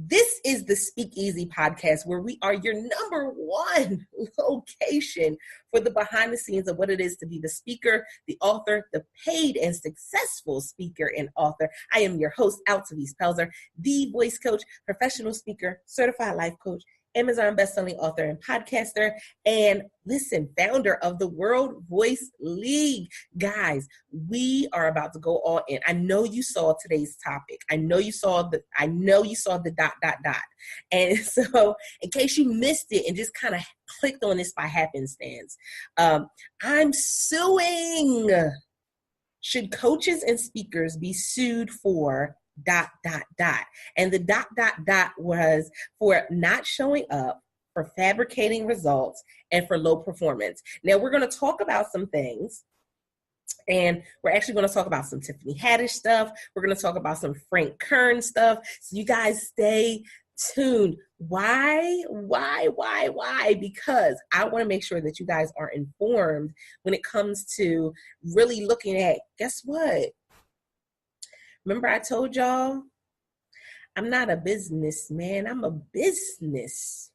This is the Speakeasy podcast, where we are your number one location for the behind the scenes of what it is to be the speaker, the author, the paid and successful speaker and author. I am your host, Altovise Pelzer, the voice coach, professional speaker, certified life coach, Amazon bestselling author and podcaster, and listen, founder of the World Voice League. Guys, we are about to go all in. I know you saw today's topic. I know you saw the ... And so in case you missed it and just kind of clicked on this by happenstance, I'm suing. Should coaches and speakers be sued for ... And the ... was for not showing up, for fabricating results, and for low performance. Now we're going to talk about some things, and we're actually going to talk about some Tiffany Haddish stuff. We're going to talk about some Frank Kern stuff. So you guys stay tuned. Why? Because I want to make sure that you guys are informed when it comes to really looking at, guess what? Remember I told y'all, I'm not a businessman, I'm a businessman.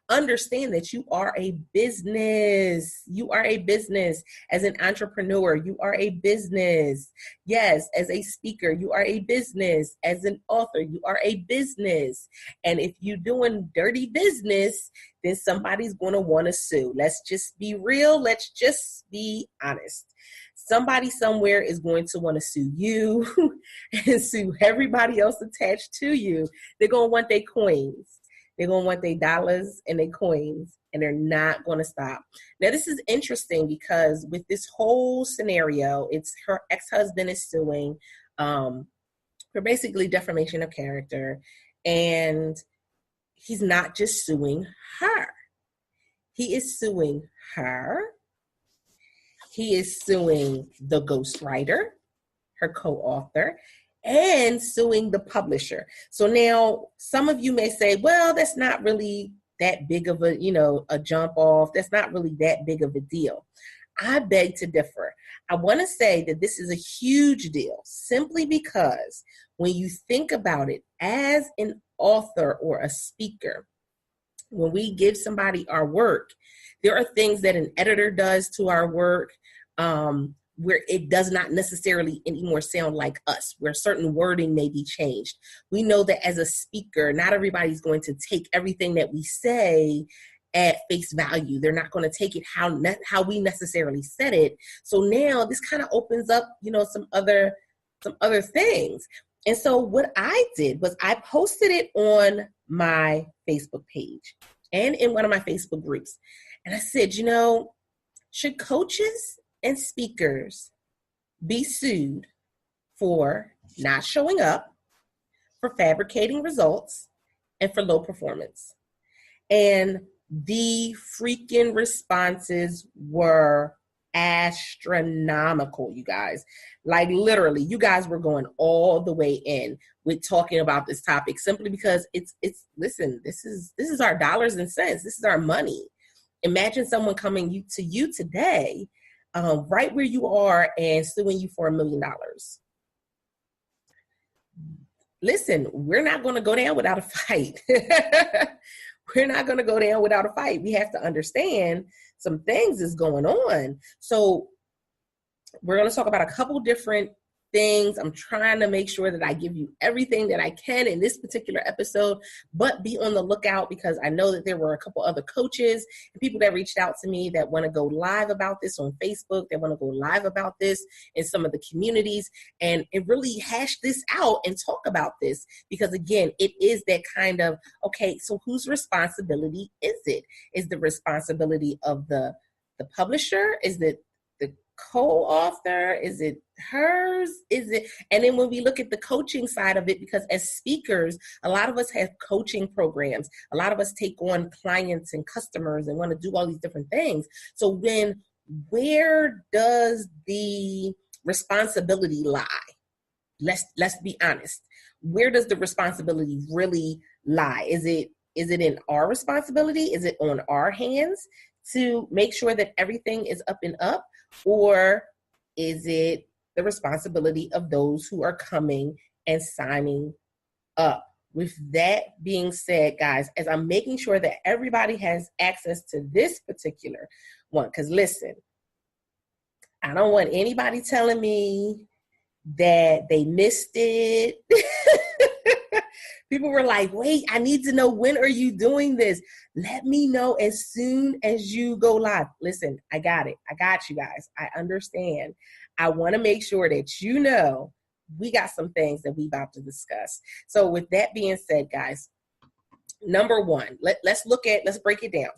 Understand that you are a business. You are a business. As an entrepreneur, you are a business. Yes, as a speaker, you are a business. As an author, you are a business. And if you're doing dirty business, then somebody's going to want to sue. Let's just be real. Let's just be honest. Somebody somewhere is going to want to sue you and sue everybody else attached to you. They're going to want their coins. They're going to want their dollars and their coins, and they're not going to stop. Now, this is interesting because with this whole scenario, it's her ex-husband is suing for basically defamation of character, and he's not just suing her. He is suing her. He is suing the ghostwriter, her co-author, and suing the publisher. So now some of you may say, well, that's not really that big of a jump off. That's not really that big of a deal. I beg to differ. I want to say that this is a huge deal simply because when you think about it as an author or a speaker, when we give somebody our work, there are things that an editor does to our work where it does not necessarily anymore sound like us, where certain wording may be changed. We know that as a speaker, not everybody's going to take everything that we say at face value. They're not going to take it how we necessarily said it. So now this kind of opens up, some other things. And so what I did was I posted it on my Facebook page and in one of my Facebook groups. And I said, should coaches and speakers be sued for not showing up, for fabricating results, and for low performance? And the freaking responses were astronomical, you guys. Like literally, you guys were going all the way in with talking about this topic simply because listen, this is our dollars and cents. This is our money. Imagine someone coming to you today, right where you are, and suing you for $1 million. Listen, we're not going to go down without a fight. We're not going to go down without a fight. We have to understand some things is going on. So we're going to talk about a couple different things. I'm trying to make sure that I give you everything that I can in this particular episode, but be on the lookout because I know that there were a couple other coaches and people that reached out to me that want to go live about this on Facebook. They want to go live about this in some of the communities and really hash this out and talk about this because again, it is that kind of, okay, so whose responsibility is it? Is the responsibility of the publisher? Is it the co-author? Is it hers? Is it? And then when we look at the coaching side of it, because as speakers, a lot of us have coaching programs. A lot of us take on clients and customers and want to do all these different things. So where does the responsibility lie? Let's be honest. Where does the responsibility really lie? Is it in our responsibility? Is it on our hands to make sure that everything is up and up? Or is it the responsibility of those who are coming and signing up. With that being said, guys, as I'm making sure that everybody has access to this particular one, because listen, I don't want anybody telling me that they missed it. People were like, wait, I need to know, when are you doing this? Let me know as soon as you go live. Listen, I got it. I got you guys. I understand. I want to make sure that you know we got some things that we about to discuss. So with that being said, guys, number one, let's break it down.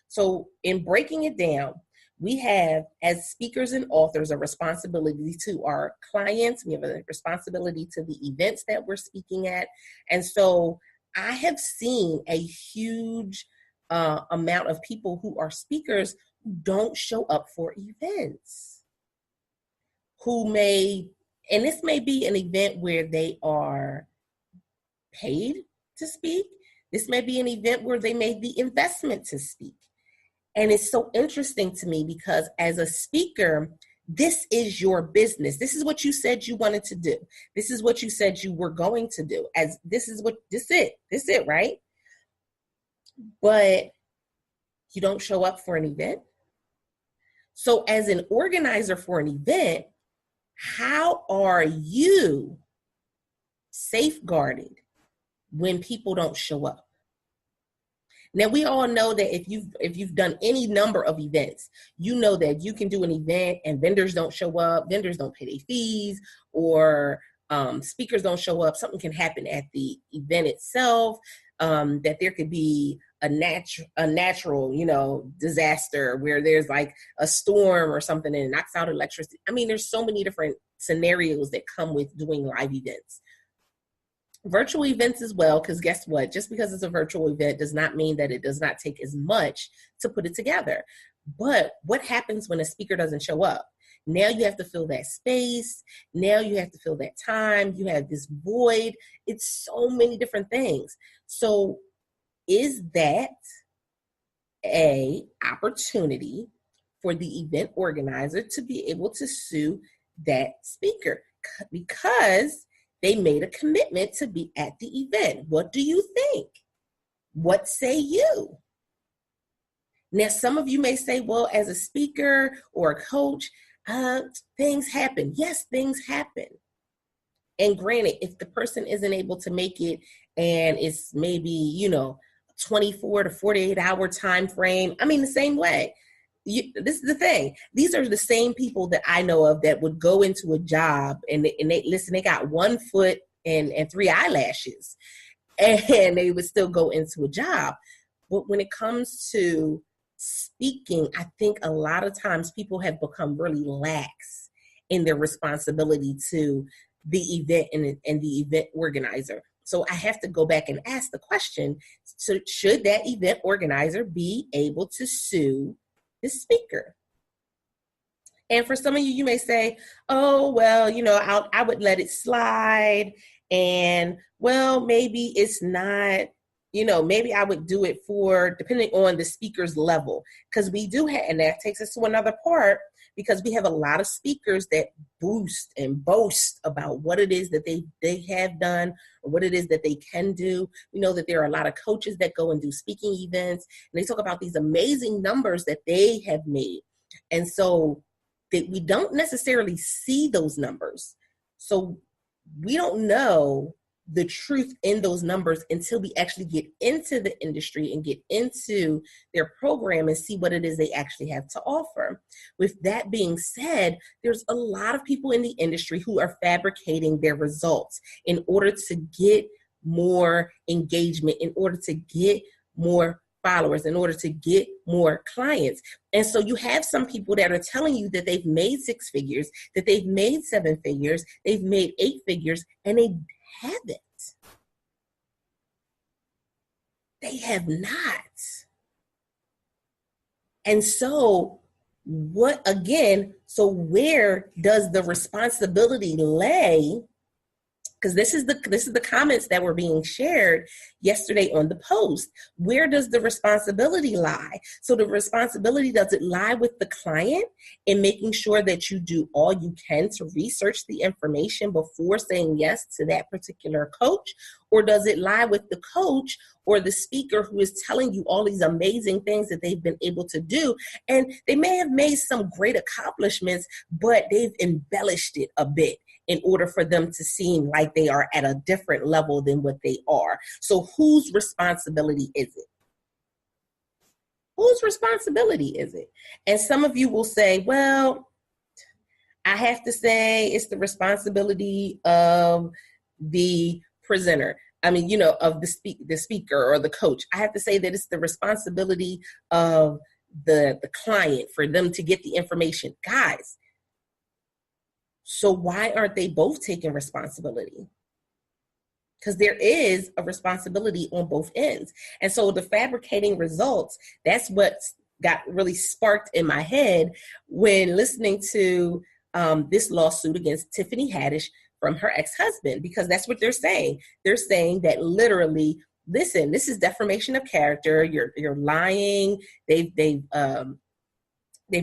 So in breaking it down, we have, as speakers and authors, a responsibility to our clients. We have a responsibility to the events that we're speaking at. And so I have seen a huge amount of people who are speakers who don't show up for events, and this may be an event where they are paid to speak. This may be an event where they made the investment to speak. And it's so interesting to me because as a speaker, this is your business. This is what you said you wanted to do. This is what you said you were going to do. This is it, right? But you don't show up for an event. So as an organizer for an event, how are you safeguarded when people don't show up? Now, we all know that if you've done any number of events, you know that you can do an event and vendors don't show up, vendors don't pay their fees, or speakers don't show up. Something can happen at the event itself, that there could be a natural, disaster where there's like a storm or something and it knocks out electricity. I mean, there's so many different scenarios that come with doing live events. Virtual events as well, because guess what? Just because it's a virtual event does not mean that it does not take as much to put it together. But what happens when a speaker doesn't show up? Now you have to fill that space. Now you have to fill that time. You have this void. It's so many different things. So is that an opportunity for the event organizer to be able to sue that speaker? Because they made a commitment to be at the event. What do you think? What say you? Now, some of you may say, well, as a speaker or a coach, things happen. Yes, things happen. And granted, if the person isn't able to make it and it's maybe, 24 to 48 hour time frame, I mean, the same way. This is the thing. These are the same people that I know of that would go into a job and they got 1 foot and 3 eyelashes, and they would still go into a job. But when it comes to speaking, I think a lot of times people have become really lax in their responsibility to the event and the event organizer. So I have to go back and ask the question, so should that event organizer be able to sue the speaker? And for some of you, you may say, oh, well, I would let it slide. And well, maybe it's not, maybe I would do it depending on the speaker's level. Because we do have, and that takes us to another part, because we have a lot of speakers that boost and boast about what it is that they have done or what it is that they can do. We know that there are a lot of coaches that go and do speaking events, and they talk about these amazing numbers that they have made. And so that we don't necessarily see those numbers. So we don't know the truth in those numbers until we actually get into the industry and get into their program and see what it is they actually have to offer. With that being said, there's a lot of people in the industry who are fabricating their results in order to get more engagement, in order to get more followers, in order to get more clients. And so you have some people that are telling you that they've made 6 figures, that they've made 7 figures, they've made 8 figures, and they haven't. They have not. And so where does the responsibility lay? because this is the comments that were being shared yesterday on the post. Where does the responsibility lie? So the responsibility, does it lie with the client in making sure that you do all you can to research the information before saying yes to that particular coach? Or does it lie with the coach or the speaker who is telling you all these amazing things that they've been able to do? And they may have made some great accomplishments, but they've embellished it a bit in order for them to seem like they are at a different level than what they are. So whose responsibility is it? Whose responsibility is it? And some of you will say, well, I have to say it's the responsibility of the presenter. I mean, you know, of the speaker or the coach. I have to say that it's the responsibility of the client for them to get the information. Guys, so why aren't they both taking responsibility? Because there is a responsibility on both ends. And so the fabricating results, that's what got really sparked in my head when listening to this lawsuit against Tiffany Haddish from her ex-husband, because that's what they're saying. They're saying that literally, listen, this is defamation of character. You're lying. They've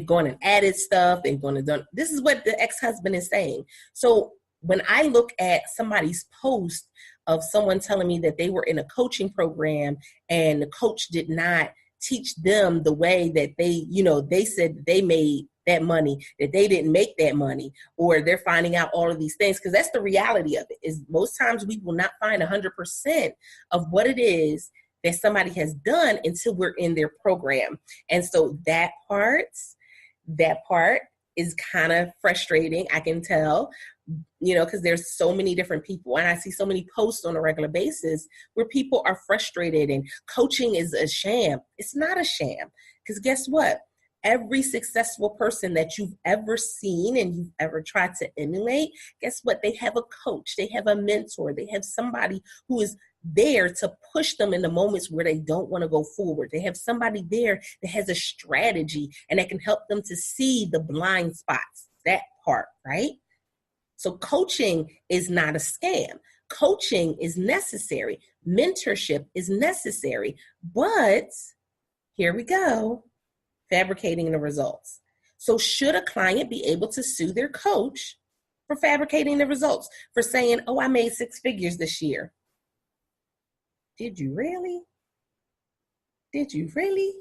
gone and added stuff. They've gone and done. This is what the ex-husband is saying. So when I look at somebody's post of someone telling me that they were in a coaching program and the coach did not teach them the way that they, you know, they said they made that money, that they didn't make that money, or they're finding out all of these things, because that's the reality of it, is most times we will not find 100% of what it is that somebody has done until we're in their program. And so that part is kind of frustrating, I can tell, you know, because there's so many different people, and I see so many posts on a regular basis where people are frustrated and coaching is a sham. It's not a sham, because guess what? Every successful person that you've ever seen and you've ever tried to emulate, guess what? They have a coach, they have a mentor, they have somebody who is there to push them in the moments where they don't want to go forward. They have somebody there that has a strategy and that can help them to see the blind spots, that part, right? So coaching is not a scam. Coaching is necessary. Mentorship is necessary. But here we go, fabricating the results. So should a client be able to sue their coach for fabricating the results, for saying, oh, I made 6 figures this year? Did you really? Did you really?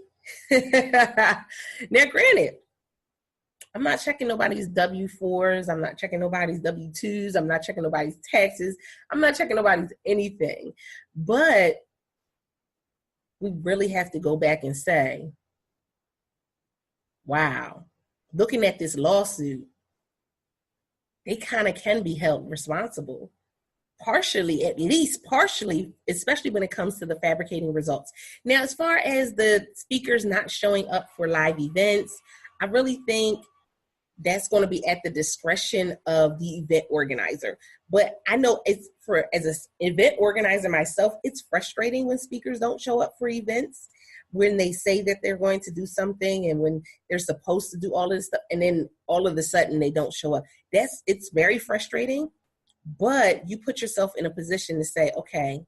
Now, granted, I'm not checking nobody's W-4s. I'm not checking nobody's W-2s. I'm not checking nobody's taxes. I'm not checking nobody's anything. But we really have to go back and say, wow, looking at this lawsuit, they kind of can be held responsible. Partially, at least partially, especially when it comes to the fabricating results. Now, as far as the speakers not showing up for live events, I really think that's going to be at the discretion of the event organizer. But I know it's as an event organizer myself, it's frustrating when speakers don't show up for events, when they say that they're going to do something and when they're supposed to do all this stuff, and then all of a sudden they don't show up. It's very frustrating. But you put yourself in a position to say, okay,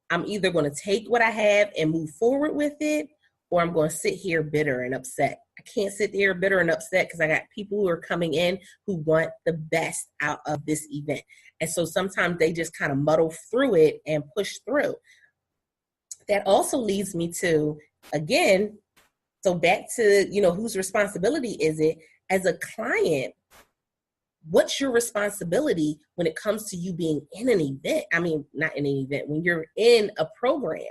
I'm either going to take what I have and move forward with it, or I'm going to sit here bitter and upset. I can't sit there bitter and upset because I got people who are coming in who want the best out of this event. And so sometimes they just kind of muddle through it and push through. That also leads me to, again, so back to, you know, whose responsibility is it? As a client, what's your responsibility when it comes to you being in an event? I mean, not in an event, when you're in a program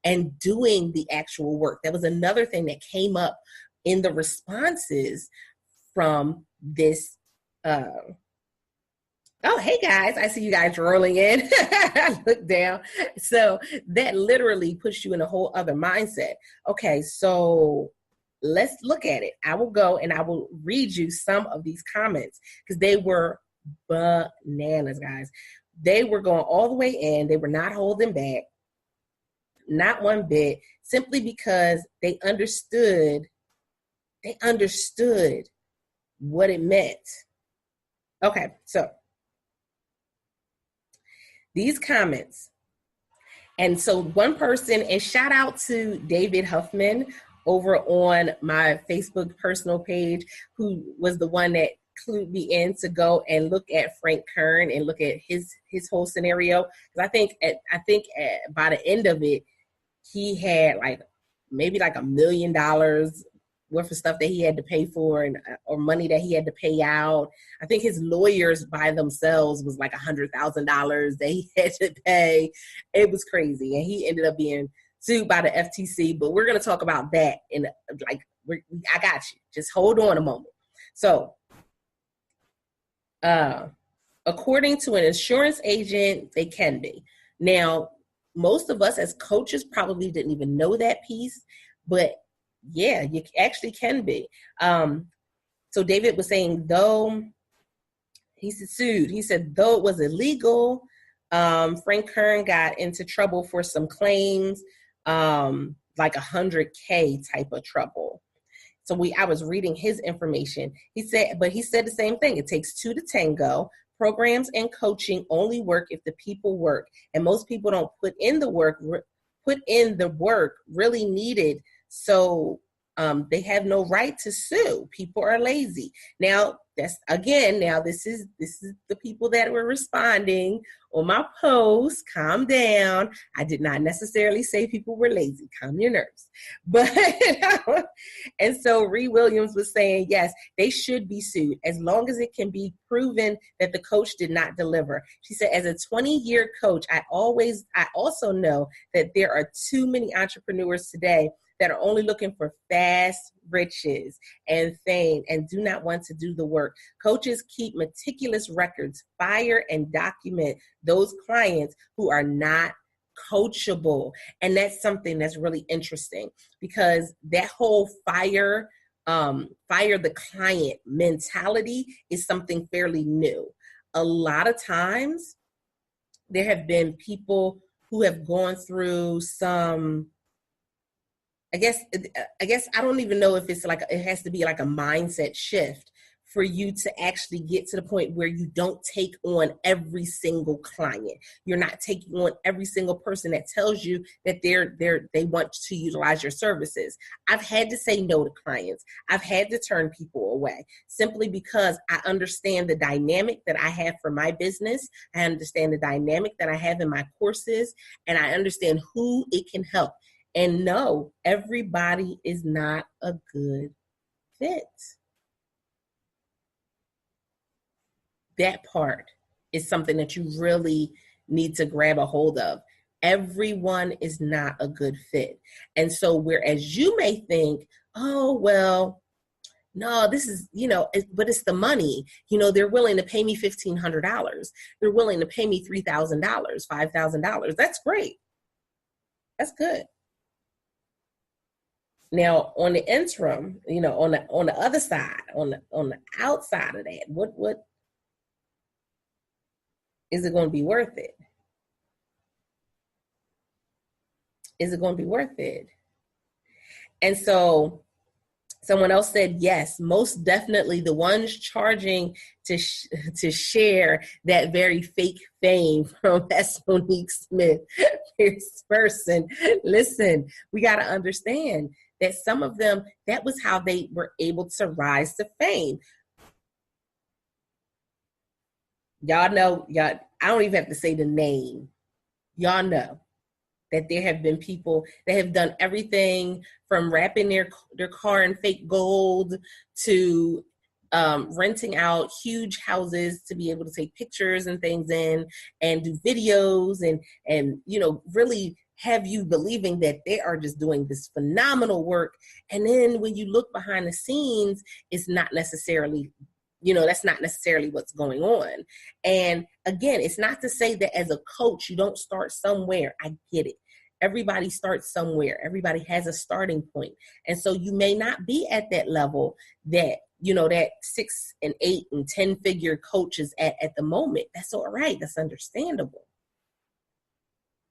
and doing the actual work. That was another thing that came up in the responses from this. Oh, hey guys, I see you guys rolling in. Look down. So that literally puts you in a whole other mindset. Okay, so let's look at it. I will go and I will read you some of these comments because they were bananas, guys. They were going all the way in. They were not holding back, not one bit, simply because they understood what it meant. Okay, so these comments. And so one person, and shout out to David Huffman over on my Facebook personal page, who was the one that clued me in to go and look at Frank Kern and look at his whole scenario. Because I think by the end of it, he had maybe $1 million worth of stuff that he had to pay for, and or money that he had to pay out. I think his lawyers by themselves was $100,000 that he had to pay. It was crazy, and he ended up being sued by the FTC. But we're going to talk about that in I got you. Just hold on a moment. So, according to an insurance agent, they can be. Now, most of us as coaches probably didn't even know that piece, but yeah, you actually can be. So David was saying, though he sued, he said, though it was illegal, Frank Kern got into trouble for some claims, like $100K type of trouble. So I was reading his information. He said the same thing. It takes two to tango. Programs and coaching only work if the people work, and most people don't put in the work really needed. So they have no right to sue. People are lazy. Now this is the people that were responding on my post. Calm down. I did not necessarily say people were lazy. Calm your nerves. But and so Ree Williams was saying, yes, they should be sued as long as it can be proven that the coach did not deliver. She said, as a 20-year coach, I also know that there are too many entrepreneurs today that are only looking for fast riches and fame and do not want to do the work. Coaches keep meticulous records, fire and document those clients who are not coachable. And that's something that's really interesting, because that whole fire the client mentality is something fairly new. A lot of times there have been people who have gone through some, I guess I don't even know if it's it has to be like a mindset shift for you to actually get to the point where you don't take on every single client. You're not taking on every single person that tells you that they want to utilize your services. I've had to say no to clients. I've had to turn people away simply because I understand the dynamic that I have for my business. I understand the dynamic that I have in my courses, and I understand who it can help. And no, everybody is not a good fit. That part is something that you really need to grab a hold of. Everyone is not a good fit. And so whereas you may think, oh, well, no, this is, but it's the money. They're willing to pay me $1,500. They're willing to pay me $3,000, $5,000. That's great. That's good. Now, on the interim, on the other side, on the outside of that, what is it going to be worth it? Is it going to be worth it? And so someone else said, yes, most definitely the ones charging to share that very fake fame from S. Monique Smith, this person. Listen, we got to understand that some of them, that was how they were able to rise to fame. Y'all know, I don't even have to say the name. Y'all know that there have been people that have done everything from wrapping their car in fake gold to renting out huge houses to be able to take pictures and things in and do videos and really have you believing that they are just doing this phenomenal work. And then when you look behind the scenes, it's not necessarily, that's not necessarily what's going on. And again, it's not to say that as a coach, you don't start somewhere. I get it. Everybody starts somewhere. Everybody has a starting point. And so you may not be at that level that, that 6 and 8 and 10 figure coach is at the moment. That's all right. That's understandable.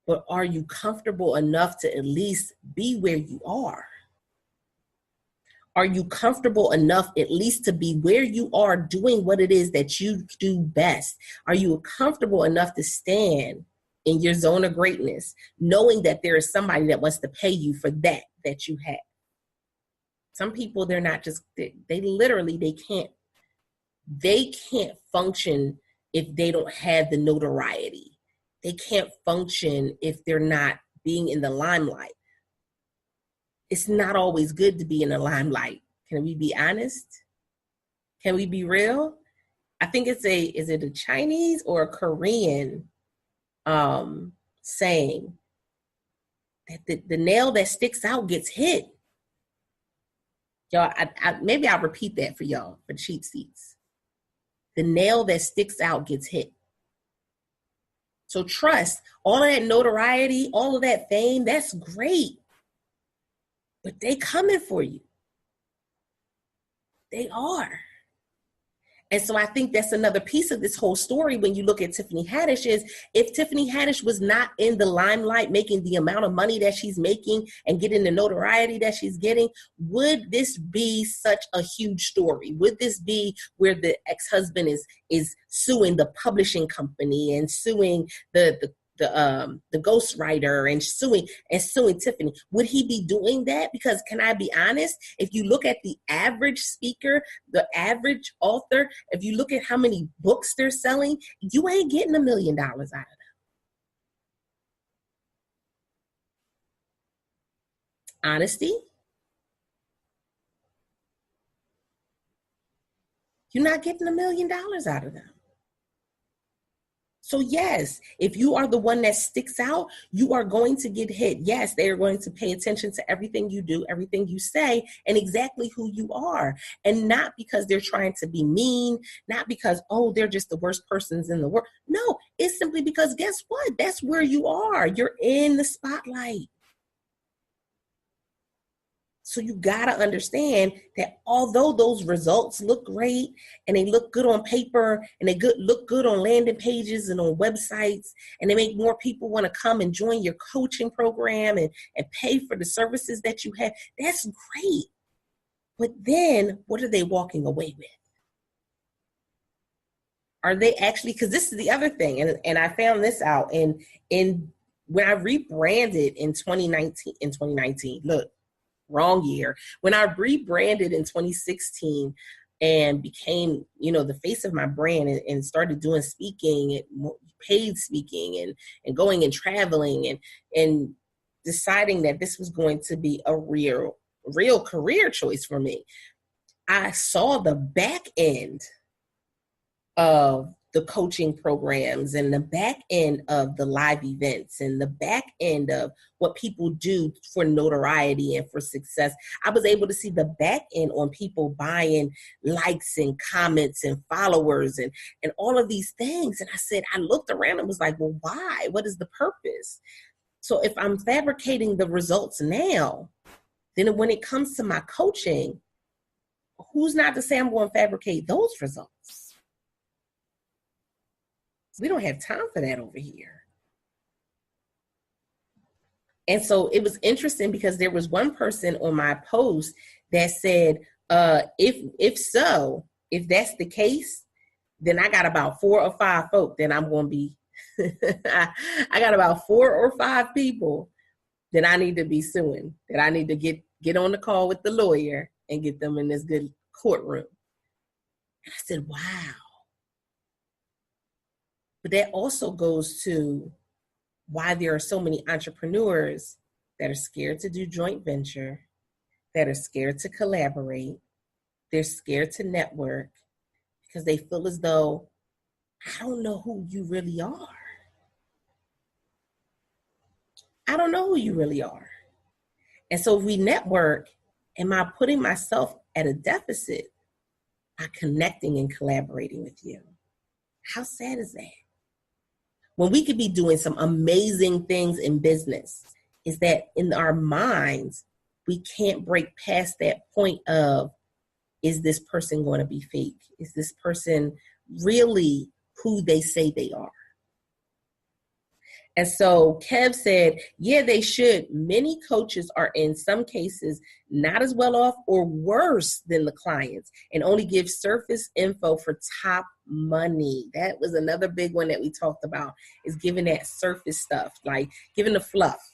But are you comfortable enough to at least be where you are? Are you comfortable enough at least to be where you are doing what it is that you do best? Are you comfortable enough to stand in your zone of greatness, knowing that there is somebody that wants to pay you for that you have. Some people, they're not just, they literally, they can't function if they don't have the notoriety. They can't function if they're not being in the limelight. It's not always good to be in the limelight. Can we be honest? Can we be real? I think is it a Chinese or a Korean saying that the nail that sticks out gets hit. Y'all, maybe I'll repeat that for y'all, for cheap seats. The nail that sticks out gets hit. So trust, all of that notoriety, all of that fame, that's great. But they coming for you. They are. And so I think that's another piece of this whole story when you look at Tiffany Haddish is, if Tiffany Haddish was not in the limelight making the amount of money that she's making and getting the notoriety that she's getting, would this be such a huge story? Would this be where the ex-husband is suing the publishing company and suing the ghostwriter and suing Tiffany? Would he be doing that? Because can I be honest? If you look at the average speaker, the average author, if you look at how many books they're selling, you ain't getting $1 million out of them. Honesty. You're not getting $1 million out of them. So yes, if you are the one that sticks out, you are going to get hit. Yes, they are going to pay attention to everything you do, everything you say, and exactly who you are. And not because they're trying to be mean, not because, oh, they're just the worst persons in the world. No, it's simply because guess what? That's where you are. You're in the spotlight. So you got to understand that although those results look great and they look good on paper and they look good on landing pages and on websites, and they make more people want to come and join your coaching program and pay for the services that you have, that's great. But then what are they walking away with? Are they actually, because this is the other thing, and I found this out in when I rebranded in 2019, look, wrong year. When I rebranded in 2016 and became, the face of my brand and started doing speaking, paid speaking and going and traveling and deciding that this was going to be a real career choice for me, I saw the back end of the coaching programs and the back end of the live events and the back end of what people do for notoriety and for success. I was able to see the back end on people buying likes and comments and followers and all of these things. And I looked around and was like, well, why? What is the purpose? So if I'm fabricating the results now, then when it comes to my coaching, who's not to say I'm going to fabricate those results? We don't have time for that over here. And so it was interesting because there was one person on my post that said, if that's the case, then I got about 4 or 5 folk that I'm going to be, I got about 4 or 5 people that I need to be suing, that I need to get on the call with the lawyer and get them in this good courtroom. And I said, wow. But that also goes to why there are so many entrepreneurs that are scared to do joint venture, that are scared to collaborate, they're scared to network because they feel as though, I don't know who you really are. I don't know who you really are. And so if we network, am I putting myself at a deficit by connecting and collaborating with you? How sad is that? When we could be doing some amazing things in business, is that in our minds, we can't break past that point of, is this person going to be fake? Is this person really who they say they are? And so Kev said, yeah, they should. Many coaches are in some cases not as well off or worse than the clients and only give surface info for top money. That was another big one that we talked about, is giving that surface stuff, like giving the fluff.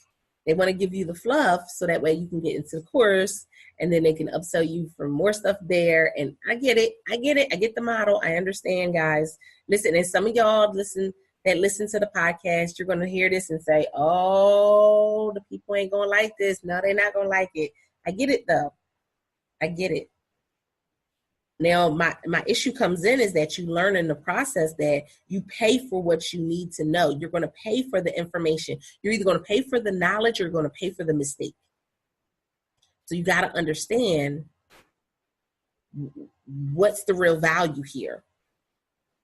They want to give you the fluff so that way you can get into the course and then they can upsell you for more stuff there. And I get it. I get the model. I understand, guys. Listen, and some of y'all that listen to the podcast, you're going to hear this and say, oh, the people ain't going to like this. No, they're not going to like it. I get it, though. I get it. Now, my issue comes in is that you learn in the process that you pay for what you need to know. You're going to pay for the information. You're either going to pay for the knowledge or you're going to pay for the mistake. So you got to understand what's the real value here.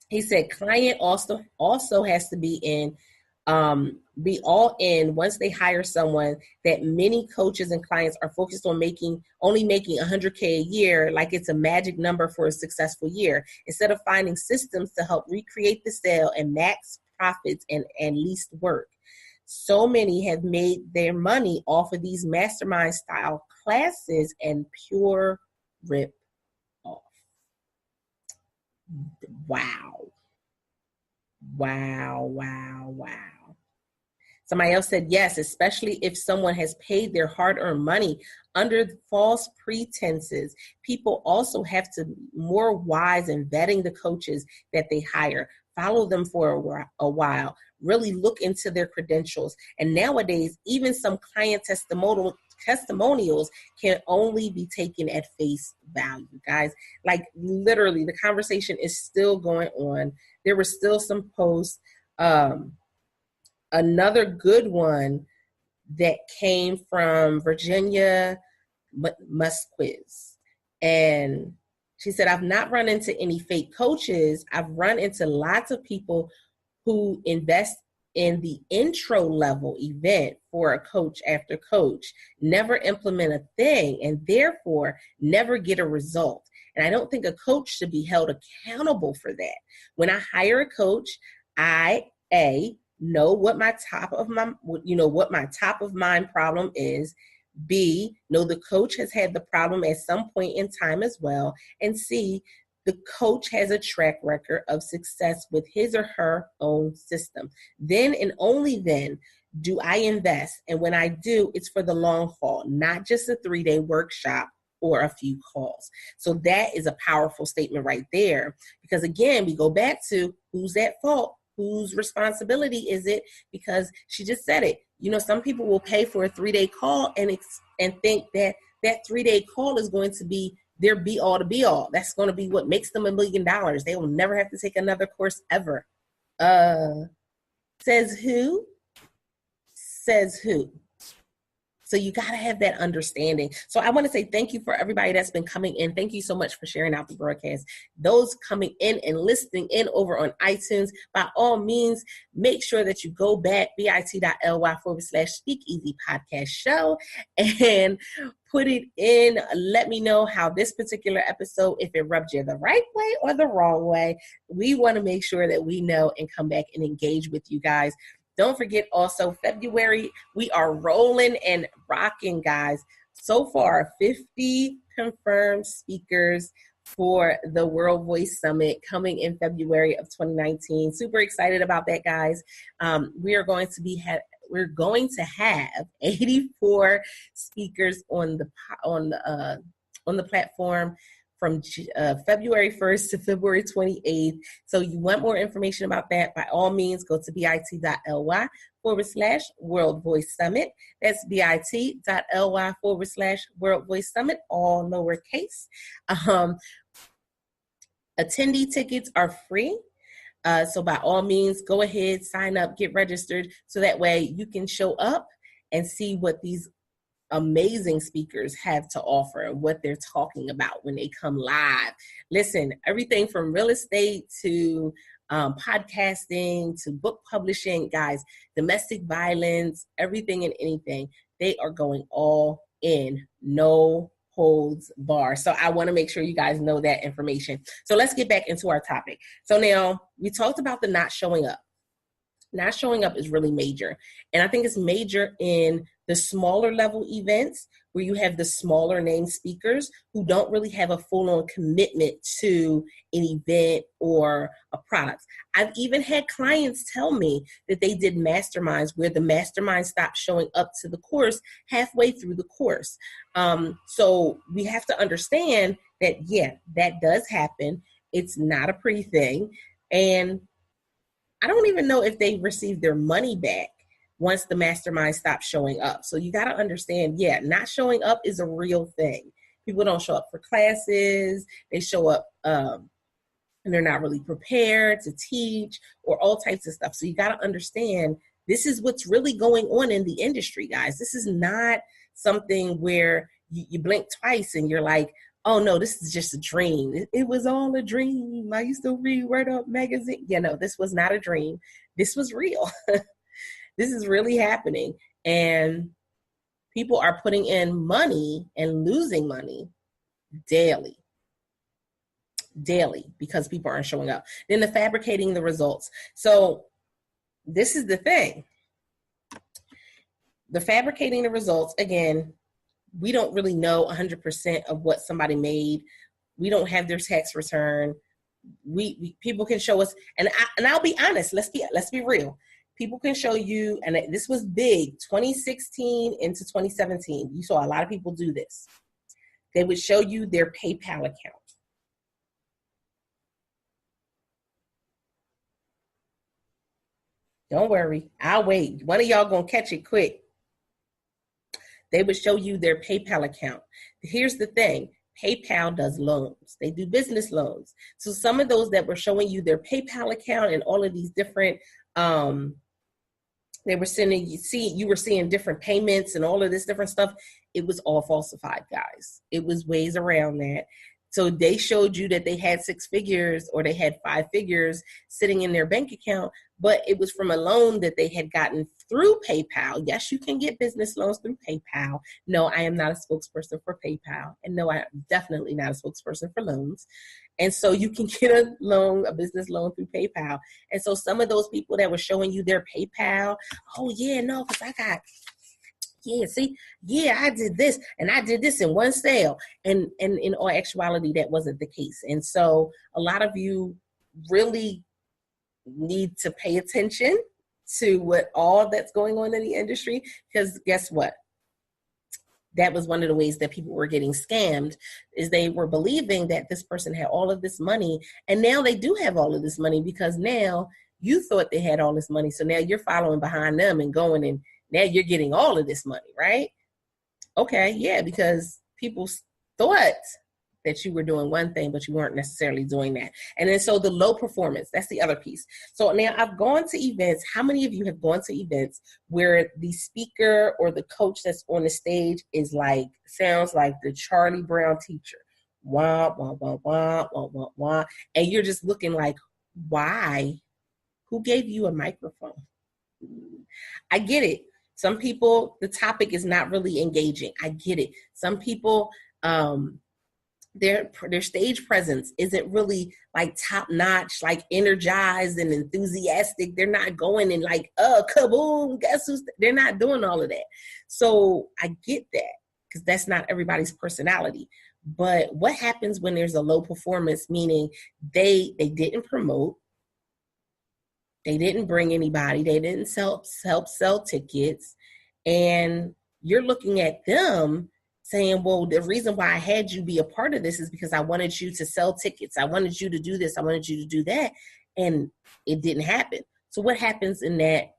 He said client also has to be all in once they hire someone. That many coaches and clients are focused on only making $100K a year, like it's a magic number for a successful year, instead of finding systems to help recreate the sale and max profits and least work. So many have made their money off of these mastermind style classes and pure rip off. Wow. Somebody else said, yes, especially if someone has paid their hard-earned money under false pretenses. People also have to be more wise in vetting the coaches that they hire. Follow them for a while. Really look into their credentials. And nowadays, even some client testimonials can only be taken at face value, guys. Like literally, the conversation is still going on. There were still some posts. Another good one that came from Virginia Musquiz. And she said, I've not run into any fake coaches. I've run into lots of people who invest in the intro level event for a coach after coach, never implement a thing, and therefore never get a result. And I don't think a coach should be held accountable for that. When I hire a coach, I know what my top of mind problem is. B, know the coach has had the problem at some point in time as well. And C, the coach has a track record of success with his or her own system. Then and only then do I invest. And when I do, it's for the long haul, not just a 3-day workshop or a few calls. So that is a powerful statement right there. Because again, we go back to who's at fault, whose responsibility is it? Because she just said it. You know, some people will pay for a 3-day call and think that 3-day call is going to be their be all to be all. That's going to be what makes them $1 million. They will never have to take another course ever. Says who? So you got to have that understanding. So I want to say thank you for everybody that's been coming in. Thank you so much for sharing out the broadcast. Those coming in and listening in over on iTunes, by all means, make sure that you go back, bit.ly/Speakeasy Podcast Show, and put it in. Let me know how this particular episode, if it rubbed you the right way or the wrong way. We want to make sure that we know and come back and engage with you guys. Don't forget also February, we are rolling and rocking, guys. So far, 50 confirmed speakers for the World Voice Summit coming in February of 2019. Super excited about that, guys. We're going to have 84 speakers on the platform from February 1st to February 28th. So you want more information about that, by all means, go to bit.ly/World Voice Summit. That's bit.ly/World Voice Summit, all lowercase. Attendee tickets are free. So by all means, go ahead, sign up, get registered, so that way you can show up and see what these amazing speakers have to offer and what they're talking about when they come live. Listen, everything from real estate to podcasting to book publishing, guys, domestic violence, everything and anything, they are going all in, no holds bar. So I want to make sure you guys know that information. So let's get back into our topic. So now we talked about the not showing up. Not showing up is really major. And I think it's major in the smaller level events where you have the smaller name speakers who don't really have a full-on commitment to an event or a product. I've even had clients tell me that they did masterminds where the mastermind stopped showing up to the course halfway through the course. So we have to understand that, yeah, that does happen. It's not a pretty thing. And I don't even know if they received their money back once the mastermind stopped showing up. So you got to understand, yeah, not showing up is a real thing. People don't show up for classes. They show up and they're not really prepared to teach or all types of stuff. So you got to understand this is what's really going on in the industry, guys. This is not something where you blink twice and you're like, oh no, this is just a dream. It was all a dream. I used to read Word Up magazine. Yeah, no, this was not a dream. This was real. This is really happening. And people are putting in money and losing money daily because people aren't showing up. Then the fabricating the results. So this is the thing. The fabricating the results, again, we don't really know 100% of what somebody made. We don't have their tax return. We people can show us, and I'll be honest. Let's be real. People can show you, and this was big, 2016 into 2017. You saw a lot of people do this. They would show you their PayPal account. Don't worry, I'll wait. One of y'all gonna catch it quick. They would show you their PayPal account. Here's the thing. PayPal does loans. They do business loans. So some of those that were showing you their PayPal account and all of these different, they were sending you were seeing different payments and all of this different stuff. It was all falsified, guys. It was ways around that. So they showed you that they had 6 figures or they had 5 figures sitting in their bank account, but it was from a loan that they had gotten through PayPal. Yes, you can get business loans through PayPal. No, I am not a spokesperson for PayPal. And no, I am definitely not a spokesperson for loans. And so you can get a business loan through PayPal. And so some of those people that were showing you their PayPal, oh yeah, no, because I did this and I did this in one sale. And in all actuality, that wasn't the case. And so a lot of you really need to pay attention to what all that's going on in the industry, because guess what? That was one of the ways that people were getting scammed, is they were believing that this person had all of this money, and now they do have all of this money because now you thought they had all this money. So now you're following behind them and going, and now you're getting all of this money, right? Okay, yeah, because people thought that you were doing one thing, but you weren't necessarily doing that. And then so the low performance, that's the other piece. So now I've gone to events. How many of you have gone to events where the speaker or the coach that's on the stage sounds like the Charlie Brown teacher? Wah, wah, wah, wah, wah, wah, wah. And you're just looking like, why? Who gave you a microphone? I get it. Some people, the topic is not really engaging. I get it. Some people, their stage presence isn't really like top notch, like energized and enthusiastic. They're not going and like, kaboom, guess who's, they're not doing all of that. So I get that, because that's not everybody's personality. But what happens when there's a low performance, meaning they didn't promote, they didn't bring anybody, they didn't help sell tickets, and you're looking at them saying, well, the reason why I had you be a part of this is because I wanted you to sell tickets. I wanted you to do this. I wanted you to do that. And it didn't happen. So what happens in that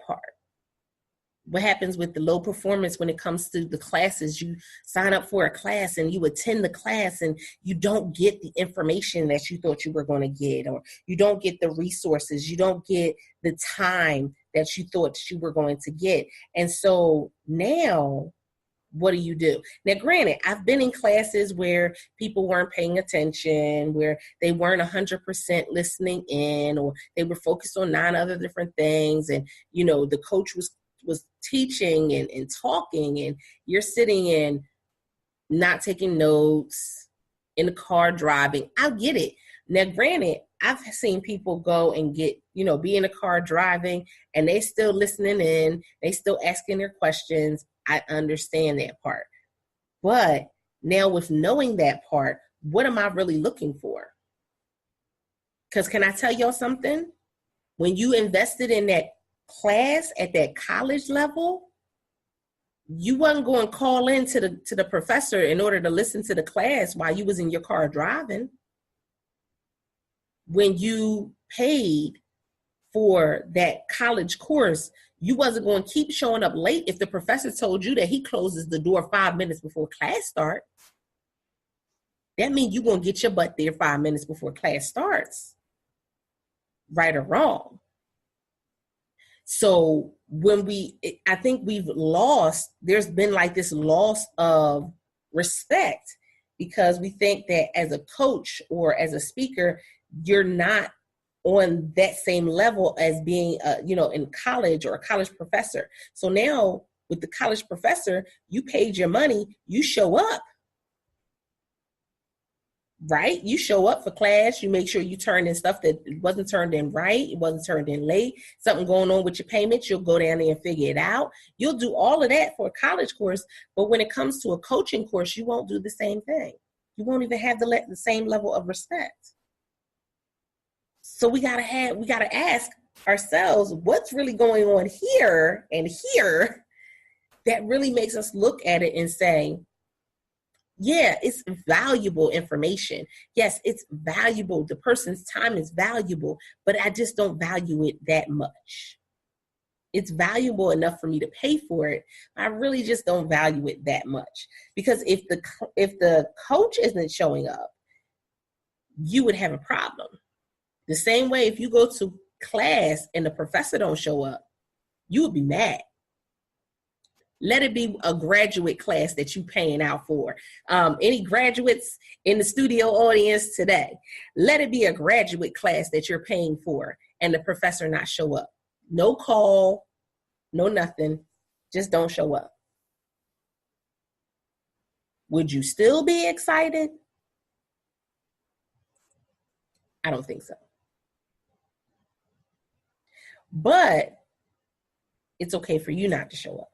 part? What happens with the low performance when it comes to the classes? You sign up for a class and you attend the class and you don't get the information that you thought you were going to get, or you don't get the resources. You don't get the time that you thought you were going to get. And so now, what do? Now, granted, I've been in classes where people weren't paying attention, where they weren't 100% listening in, or they were focused on 9 other different things. And, you know, the coach was teaching and talking, and you're sitting and not taking notes in the car driving. I get it. Now, granted, I've seen people go and get, be in a car driving and they still listening in, they still asking their questions. I understand that part. But now with knowing that part, what am I really looking for? Because can I tell y'all something? When you invested in that class at that college level, you wasn't going to call in to the professor in order to listen to the class while you was in your car driving. When you paid for that college course, you wasn't going to keep showing up late if the professor told you that he closes the door 5 minutes before class starts. That means you're going to get your butt there 5 minutes before class starts. Right or wrong. So I think there's been like this loss of respect because we think that as a coach or as a speaker, you're not on that same level as being, in college or a college professor. So now with the college professor, you paid your money, you show up. Right? You show up for class, you make sure you turn in stuff that wasn't turned in right, it wasn't turned in late, something going on with your payments, you'll go down there and figure it out. You'll do all of that for a college course, but when it comes to a coaching course, you won't do the same thing. You won't even have the same level of respect. So we gotta ask ourselves, what's really going on here and here that really makes us look at it and say, yeah, it's valuable information. Yes, it's valuable. The person's time is valuable, but I just don't value it that much. It's valuable enough for me to pay for it. I really just don't value it that much. Because if the coach isn't showing up, you would have a problem. The same way if you go to class and the professor don't show up, you would be mad. Let it be a graduate class that you're paying out for. Any graduates in the studio audience today, let it be a graduate class that you're paying for and the professor not show up. No call, no nothing, just don't show up. Would you still be excited? I don't think so. But it's okay for you not to show up.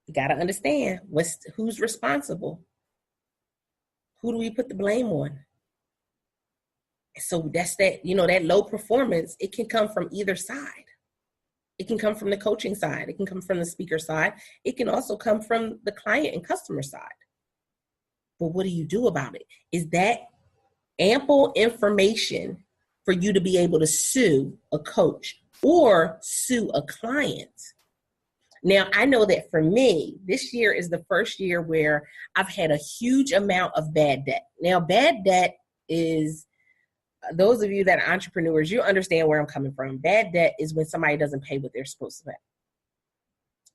You got to understand who's responsible. Who do we put the blame on? So that's that low performance, it can come from either side. It can come from the coaching side. It can come from the speaker side. It can also come from the client and customer side. But what do you do about it? Is that ample information for you to be able to sue a coach or sue a client? Now, I know that for me, this year is the first year where I've had a huge amount of bad debt. Now, bad debt is, those of you that are entrepreneurs, you understand where I'm coming from. Bad debt is when somebody doesn't pay what they're supposed to pay.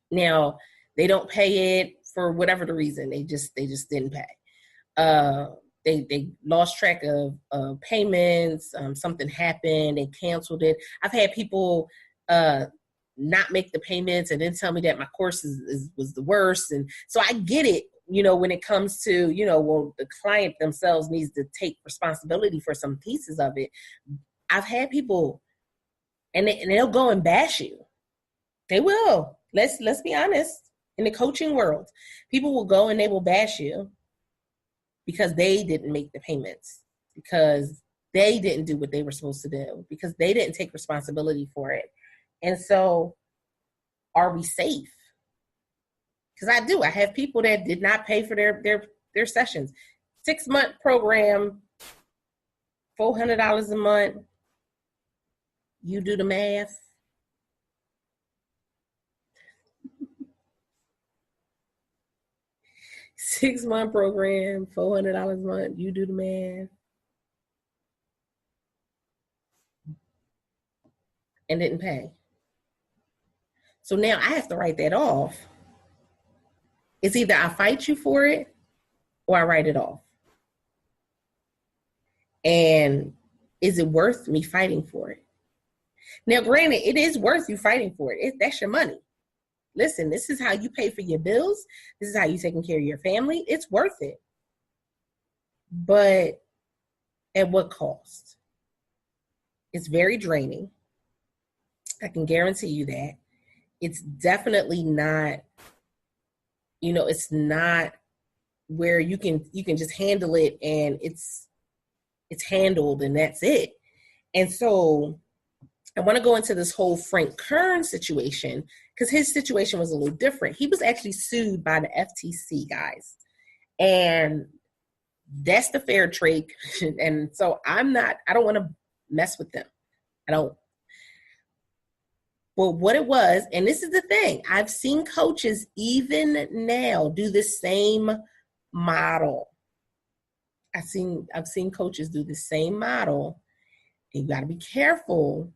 Now, they don't pay it for whatever the reason. They just didn't pay. They lost track of payments. Something happened. They canceled it. I've had people not make the payments and then tell me that my course was the worst. And so I get it, when it comes to, the client themselves needs to take responsibility for some pieces of it. I've had people and they'll go and bash you. They will. Let's be honest. In the coaching world, people will go and they will bash you because they didn't make the payments, because they didn't do what they were supposed to do, because they didn't take responsibility for it. And so are we safe? Because I have people that did not pay for their sessions. 6-month program, $400 a month. You do the math. Six-month program, $400 a month. You do the math. And didn't pay. So now I have to write that off. It's either I fight you for it or I write it off. And is it worth me fighting for it? Now, granted, it is worth you fighting for it. That's your money. Listen, this is how you pay for your bills. This is how you're taking care of your family. It's worth it. But At what cost? It's very draining. I can guarantee you that. It's definitely not, it's not where you can just handle it and it's handled and that's it. And so I want to go into this whole Frank Kern situation because his situation was a little different. He was actually sued by the FTC, guys. And that's the fair trade. And so I don't want to mess with them. I don't. Well, what it was, and this is the thing, I've seen coaches even now do the same model. I've seen coaches do the same model. And you got to be careful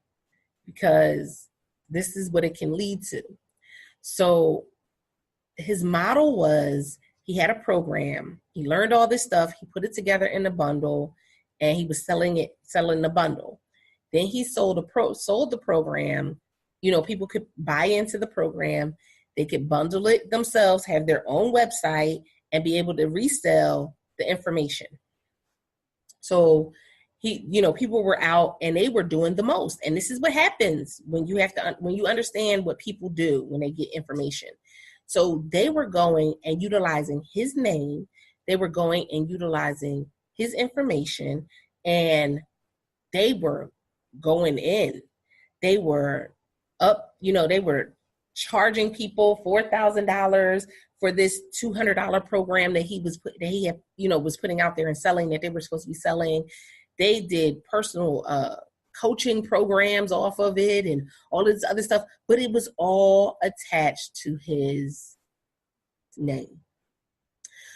because this is what it can lead to. So his model was, he had a program, he learned all this stuff, he put it together in a bundle, and he was selling the bundle. Then he sold the program. People could buy into the program. They could bundle it themselves, have their own website, and be able to resell the information. So people were out and they were doing the most. And this is what happens when you understand what people do when they get information. So they were going and utilizing his name. They were going and utilizing his information, and they were going in. They were up, they were charging people $4,000 for this $200 program that he was putting out there and selling, that they were supposed to be selling. They did personal coaching programs off of it and all this other stuff, but it was all attached to his name.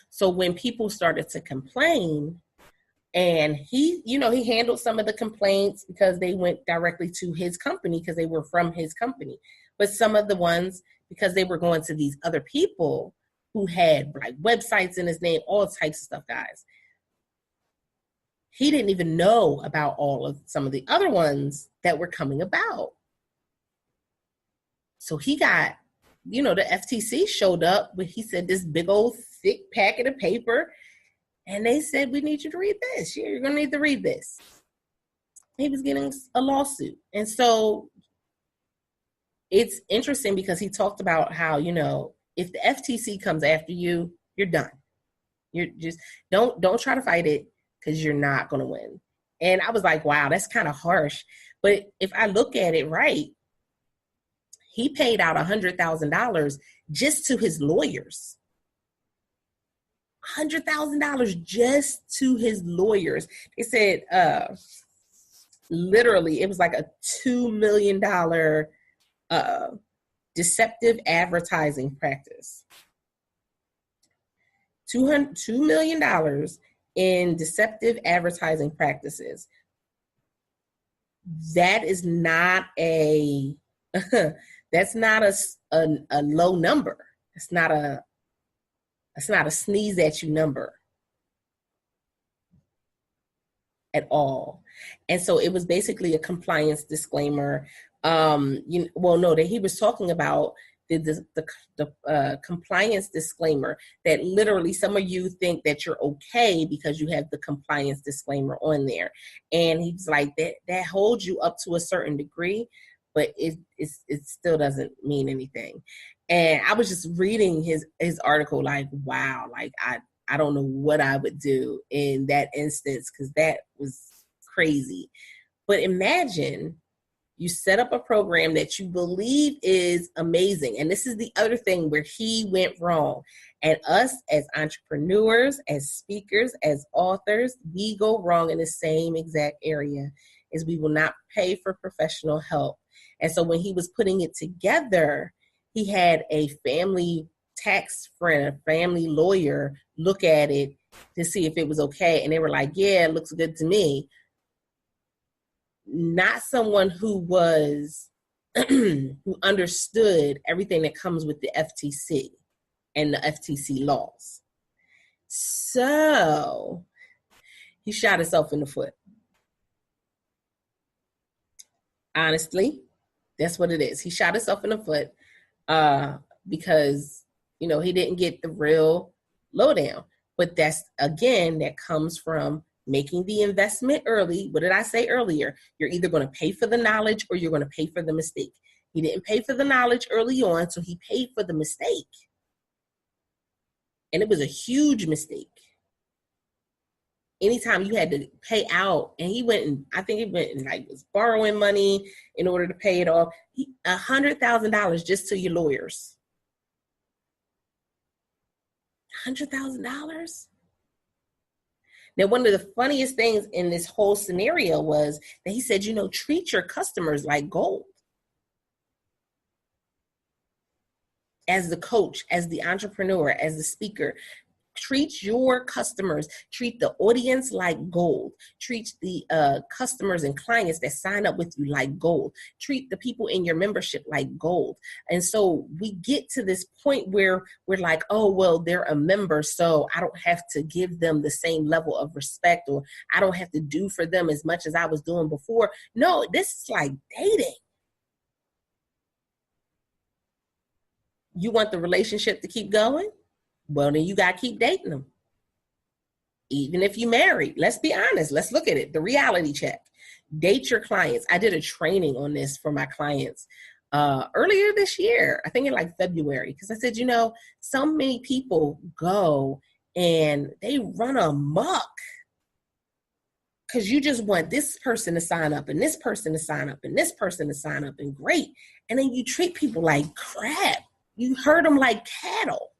So when people started to complain, and he handled some of the complaints because they went directly to his company because they were from his company. But some of the ones, because they were going to these other people who had like websites in his name, all types of stuff, guys. He didn't even know about all of some of the other ones that were coming about. So he got, the FTC showed up with, he said, this big old thick packet of paper. And they said, we need you to read this. You're going to need to read this. He was getting a lawsuit. And so it's interesting because he talked about how, if the FTC comes after you, you're done. You're just, don't try to fight it because you're not going to win. And I was like, wow, that's kind of harsh. But if I look at it right, he paid out $100,000 just to his lawyers. $100,000 just to his lawyers. They said literally it was like a $2 million deceptive advertising practice. $2 million in deceptive advertising practices. That is not that's not a low number. It's not a sneeze at you number at all. And so it was basically a compliance disclaimer. That he was talking about the compliance disclaimer, that literally some of you think that you're okay because you have the compliance disclaimer on there. And he's like, that holds you up to a certain degree, but it still doesn't mean anything. And I was just reading his article like, wow, like I don't know what I would do in that instance because that was crazy. But imagine you set up a program that you believe is amazing. And this is the other thing where he went wrong. And us as entrepreneurs, as speakers, as authors, we go wrong in the same exact area, is we will not pay for professional help. And so when he was putting it together, he had a family tax friend, a family lawyer, look at it to see if it was okay. And they were like, yeah, it looks good to me. Not someone who was, who understood everything that comes with the FTC and the FTC laws. So he shot himself in the foot. Honestly, that's what it is. He shot himself in the foot because, he didn't get the real lowdown. But that's, again, that comes from making the investment early. What did I say earlier? You're either going to pay for the knowledge or you're going to pay for the mistake. He didn't pay for the knowledge early on, so he paid for the mistake. And it was a huge mistake. Anytime you had to pay out, and I think he went and like was borrowing money in order to pay it off. $100,000 just to your lawyers. $100,000. Now, one of the funniest things in this whole scenario was that he said, treat your customers like gold. As the coach, as the entrepreneur, as the speaker, treat your customers, treat the audience like gold. Treat the customers and clients that sign up with you like gold. Treat the people in your membership like gold. And so we get to this point where we're like, oh, well, they're a member, so I don't have to give them the same level of respect, or I don't have to do for them as much as I was doing before. No, this is like dating. You want the relationship to keep going? Well, then you got to keep dating them. Even if you married, let's be honest. Let's look at it. The reality check. Date your clients. I did a training on this for my clients earlier this year. I think in like February, because I said, so many people go and they run amok because you just want this person to sign up and this person to sign up and this person to sign up, and great. And then you treat people like crap. You herd them like cattle.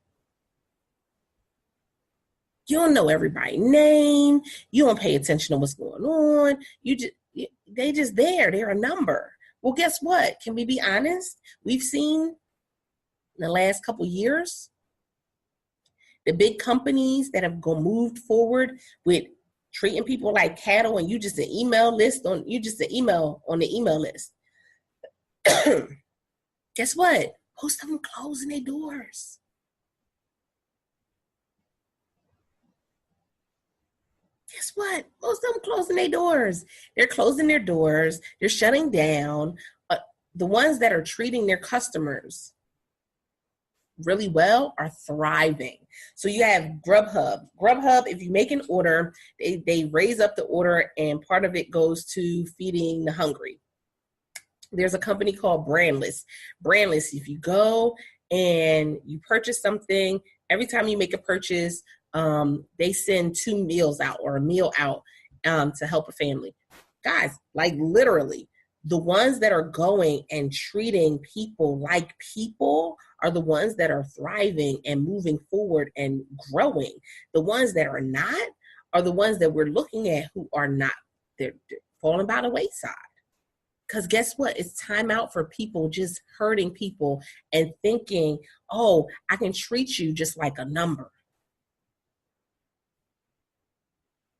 You don't know everybody's name. You don't pay attention to what's going on. They just there. They're a number. Well, guess what? Can we be honest? We've seen in the last couple years, the big companies that have moved forward with treating people like cattle, and you just an email on the email list. Guess what? Most of them closing their doors. Guess what? Most of them closing their doors. They're closing their doors. They're shutting down. The ones that are treating their customers really well are thriving. So you have Grubhub. Grubhub, if you make an order, they raise up the order, and part of it goes to feeding the hungry. There's a company called Brandless. Brandless, if you go and you purchase something, every time you make a purchase, they send 2 meals out or a meal out to help a family. Guys, like literally, the ones that are going and treating people like people are the ones that are thriving and moving forward and growing. The ones that are not are the ones that we're looking at who are not. They're falling by the wayside. Because guess what? It's time out for people just hurting people and thinking, oh, I can treat you just like a number.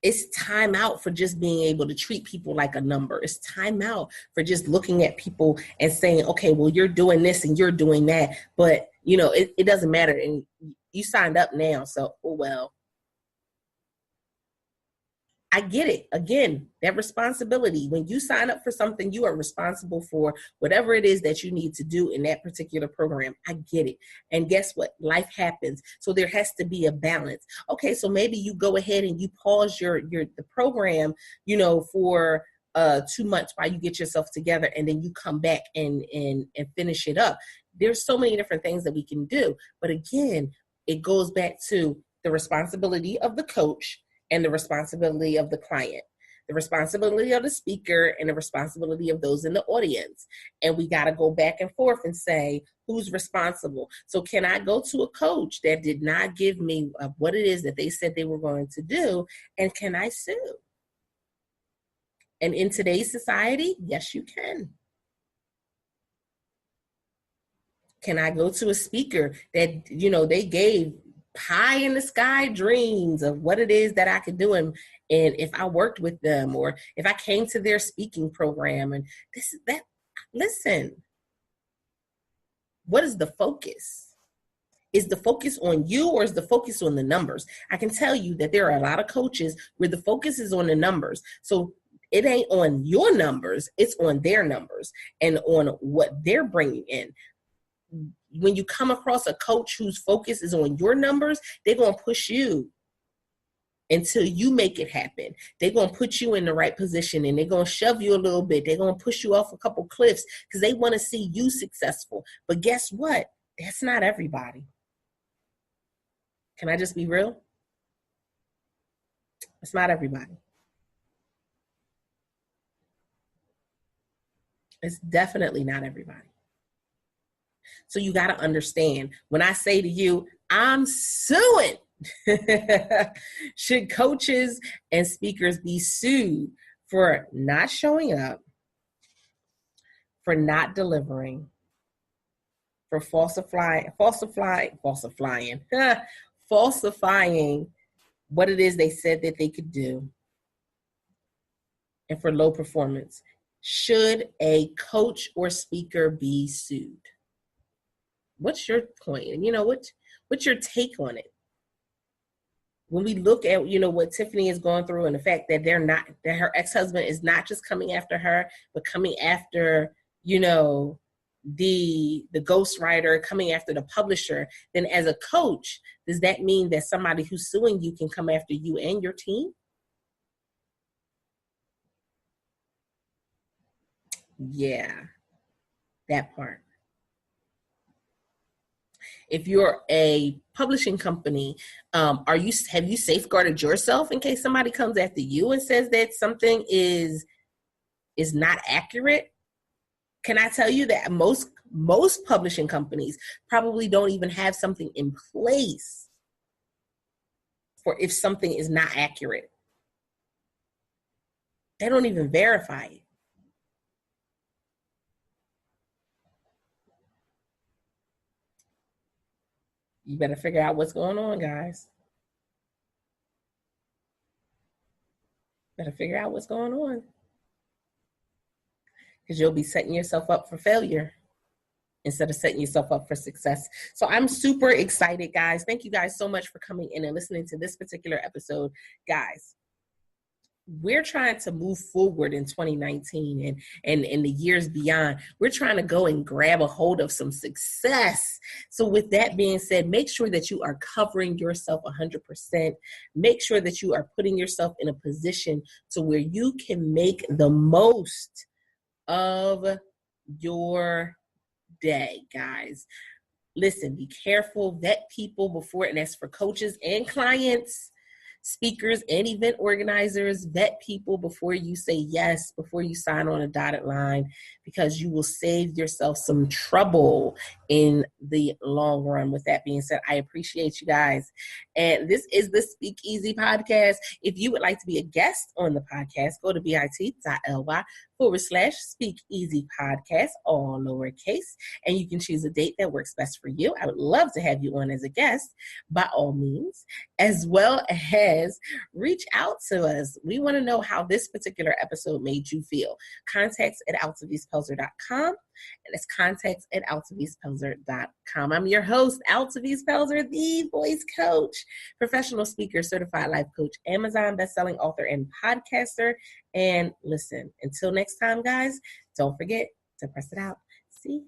It's time out for just being able to treat people like a number. It's time out for just looking at people and saying, okay, well, you're doing this and you're doing that. But, it doesn't matter. And you signed up now. So, oh, well. I get it. Again, that responsibility. When you sign up for something, you are responsible for whatever it is that you need to do in that particular program. I get it. And guess what? Life happens. So there has to be a balance. Okay, so maybe you go ahead and you pause the program, for 2 months while you get yourself together, and then you come back and finish it up. There's so many different things that we can do. But again, it goes back to the responsibility of the coach and the responsibility of the client, the responsibility of the speaker, and the responsibility of those in the audience. And we got to go back and forth and say, who's responsible? So can I go to a coach that did not give me what it is that they said they were going to do, and can I sue? And in today's society, yes, you can. Can I go to a speaker that, they gave pie in the sky dreams of what it is that I could do, and if I worked with them, or if I came to their speaking program, and listen, what is the focus? Is the focus on you, or is the focus on the numbers? I can tell you that there are a lot of coaches where the focus is on the numbers. So it ain't on your numbers, it's on their numbers and on what they're bringing in. When you come across a coach whose focus is on your numbers, they're going to push you. until you make it happen. They're going to put you in the right position, and they're going to shove you a little bit. They're going to push you off a couple cliffs because they want to see you successful. But guess what? That's not everybody. Can I just be real? It's not everybody. It's definitely not everybody. So you got to understand, when I say to you, I'm suing, should coaches and speakers be sued for not showing up, for not delivering, for falsifying what it is they said that they could do, and for low performance? Should a coach or speaker be sued? What's your point? And what's your take on it? When we look at, what Tiffany is going through, and the fact that that her ex-husband is not just coming after her, but coming after, the ghostwriter, coming after the publisher, then as a coach, does that mean that somebody who's suing you can come after you and your team? Yeah, that part. If you're a publishing company, have you safeguarded yourself in case somebody comes after you and says that something is not accurate? Can I tell you that most publishing companies probably don't even have something in place for if something is not accurate. They don't even verify it. You better figure out what's going on, guys. Better figure out what's going on, because you'll be setting yourself up for failure instead of setting yourself up for success. So I'm super excited, guys. Thank you guys so much for coming in and listening to this particular episode. Guys, we're trying to move forward in 2019 and in the years beyond. We're trying to go and grab a hold of some success. So with that being said, make sure that you are covering yourself 100%. Make sure that you are putting yourself in a position to where you can make the most of your day, guys. Listen, be careful, vet people before, and that's for coaches and clients, speakers and event organizers. Vet people before you say yes, before you sign on a dotted line, because you will save yourself some trouble in the long run. With that being said, I appreciate you guys. And this is the Speak Easy podcast. If you would like to be a guest on the podcast, go to bit.ly/Speak Easy podcast, all lowercase, and you can choose a date that works best for you. I would love to have you on as a guest, by all means, as well as reach out to us. We want to know how this particular episode made you feel. contacts@altovise.com, and it's contacts@altovise.com. I'm your host, Altovise Pelzer, the voice coach, professional speaker, certified life coach, Amazon bestselling author, and podcaster. And listen, until next time, guys, don't forget to press it out. See